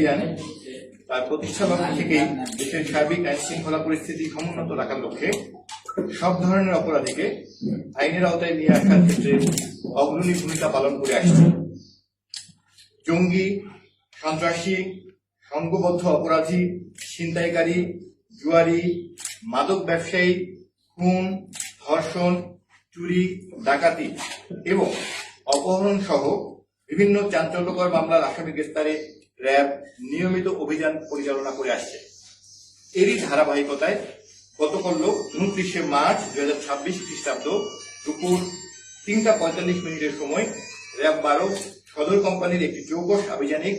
Battalion তার প্রতিষ্ঠা লগ্ন থেকেই দেশের সার্বিক আইন শৃঙ্খলা পরিস্থিতি সমুন্নত রাখার লক্ষ্যে সব ধরনের অপরাধীকে আইনের আওতায় নিয়ে আসার ক্ষেত্রে অগ্রণী ভূমিকা পালন করে আসছে। জঙ্গি, সন্ত্রাসী, সংঘবদ্ধ অপরাধী, ছিনতাইকারী, জুয়ারি, মাদক ব্যবসায়ী, খুন, ধর্ষণ, চুরি, ডাকাতি এবং অপহরণ সহ বিভিন্ন চাঞ্চল্যকর মামলার আসামি গ্রেফতারে র্যাব নিয়মিত অভিযান পরিচালনা করে আসছে। এরই ধারাবাহিকতায় গতকাল 29শে মার্চ 2026 খ্রিস্টাব্দ দুপুর 3:45 সময় র্যাব 12 সদর কোম্পানির একটি চৌকস আভিযানিক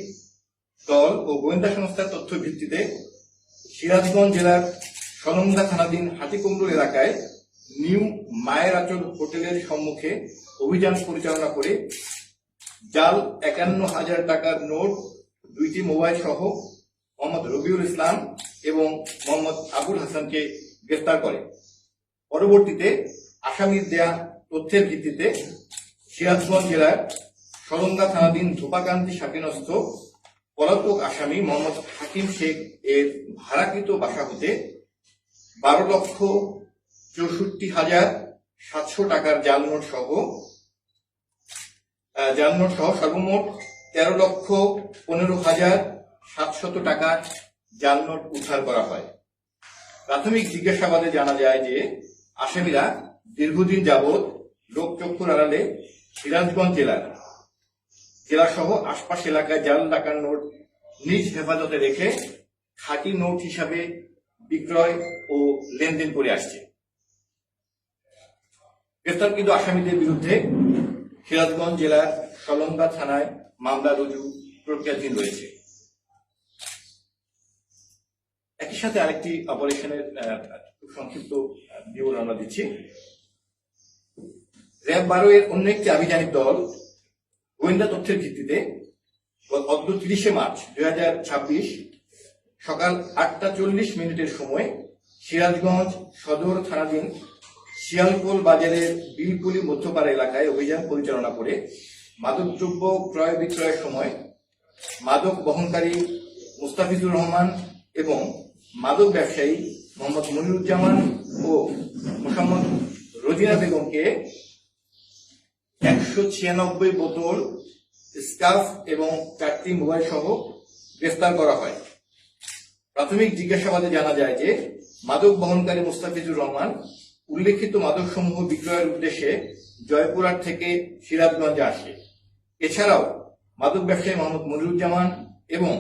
দল ও গোয়েন্দা সংস্থার তথ্য ভিত্তিতে সিরাজগঞ্জ জেলার সলঙ্গা থানাধীন হাতিকুমরু এলাকায় নিউ মায়ের আঁচল হোটেলের সম্মুখে অভিযান পরিচালনা করে জাল 51,000 টাকার নোট, 2টি মোবাইল সহ মোহাম্মদ রবিউল ইসলাম এবং মোহাম্মদ আবুল হাসানকে গ্রেফতার করে। পরবর্তীতে আসামির দেয়া তথ্যের ভিত্তিতে সিরাজগঞ্জ জেলার সলঙ্গা থানাধীন ধূপাকান্তি শাকিনস্থ পলাতক আসামি মোহাম্মদ হাকিম শেখ এর ভাড়াকৃত বাসা হতে 12,64,700 টাকার জাল নোট সহ সর্বমোট 13,15,700 টাকার জাল নোট উদ্ধার করা হয়। প্রাথমিক জিজ্ঞাসাবাদে জানা যায় যে আসামিরা দীর্ঘদিন যাবৎ লোকচক্ষুর আড়ালে সিরাজগঞ্জ জেলা সহ আশপাশ এলাকায় জাল টাকার নোট নিজ হেফাজতে রেখে খাঁটি নোট হিসাবে বিক্রয় ও লেনদেন করে আসছে। গ্রেফতারকৃত আসামিদের বিরুদ্ধে সিরাজগঞ্জ জেলার সলঙ্গা থানায় মামলা রুজু প্রক্রিয়াধীন রয়েছে। একই সাথে আরেকটি অপারেশনের খুব সংক্ষিপ্ত বিবরণ আমরা দিচ্ছি। র্যাব 12 এর অন্য একটি আভিযানিক দল গোয়েন্দা তথ্যের ভিত্তিতে গত 30শে মার্চ 2026 সকাল 8:40 সময় সিরাজগঞ্জ সদর থানাধীন শিয়ালকোল বাজারের বিলকুলি মধ্যপাড়া এলাকায় অভিযান পরিচালনা করে মাদকদ্রব্য ক্রয় বিক্রয়ের সময় মাদক বহনকারী মুস্তাফিজুর রহমান এবং মাদক ব্যবসায়ী মোহাম্মদ মনিরুজ্জামান ও মোহাম্মদ রোজিনা বেগমকে 196 বোতল স্কার্ফ এবং 4টি মোবাইল সহ গ্রেফতার করা হয়। প্রাথমিক জিজ্ঞাসাবাদে জানা যায় যে মাদক বহনকারী মুস্তাফিজুর রহমান উল্লেখিত মাদকসমূহ বিক্রয়ের উদ্দেশ্যে জয়পুরহাট থেকে সিরাজগঞ্জে আসে। এছাড়াও মাদক ব্যবসায়ী মোহাম্মদ মনিরুজ্জামান এবং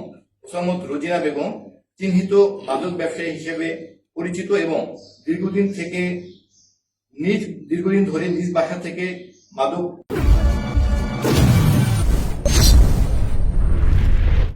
মোহাম্মদ রোজিনা বেগম চিহ্নিত মাদক ব্যবসায়ী হিসেবে পরিচিত এবং দীর্ঘদিন ধরে নিজ বাসা থেকে মাদক